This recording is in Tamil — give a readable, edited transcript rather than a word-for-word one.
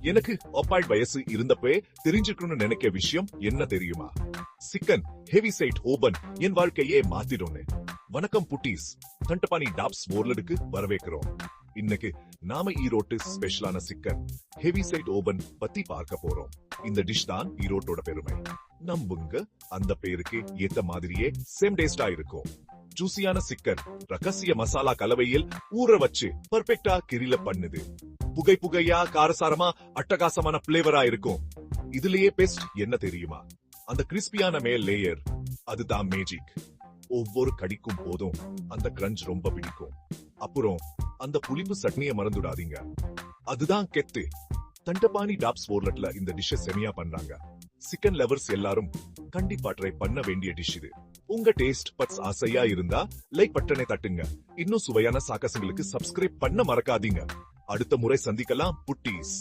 எனக்கு ஒப்பாய் வயசு இருந்தப்பே தெரிஞ்சுக்கணும்னு நினைக்க விஷயம் என்ன தெரியுமா? சிக்கன் ஹெவிசைட் ஓபன் என் வாழ்க்கையே மாத்திடும்னு. வணக்கம் புட்டீஸ், தண்டபாணி டாப்ஸ் ஓர்லடுக்கு வரவேற்கிறோம். இன்னைக்கு நாம ஈரோட்டு ஸ்பெஷலான சிக்கன் ஹெவிசைட் ஓபன் பத்தி பார்க்க போறோம். இந்த டிஷ் தான் ஈரோட்டோட பெருமை. நம்புங்க, அந்த பேருக்கு ஏத்த மாதிரியே சேம் டேஸ்டா இருக்கும். ஜூசியான சிக்கன் ரகசிய மசாலா கலவையில் ஊற வச்சு பர்ஃபெக்டா கிரில பண்ணுது. புகையா காரசாரமா அட்டகாசமான பிளேவரா இருக்கும். இதுலயே பெஸ்ட் என்ன தெரியுமா? அந்த கிறிஸ்பியான மேல் லேயர், அதுதான் மேஜிக். ஒவ்வொரு கடிக்கும் போதும் அந்த கிரஞ்ச் ரொம்ப பிடிக்கும். அப்புறம் அந்த புளிப்பு சட்னியை மறந்துடாதீங்க, அதுதான் கெத்து. தண்டபாணி டாப்ஸ் ஓர்லட்ல இந்த டிஷ்ஷை செமையா பண்றாங்க. சிக்கன் லவர்ஸ் எல்லாரும் கண்டிப்பா ட்ரை பண்ண வேண்டிய டிஷ் இது. உங்க டேஸ்ட் பட்ஸ் ஆசையா இருந்தா லைக் பட்டனை தட்டுங்க. இன்னும் சுவையான சாகசங்களுக்கு சப்ஸ்கிரைப் பண்ண மறக்காதீங்க. அடுத்த முறை சந்திக்கலாம் புட்டீஸ்.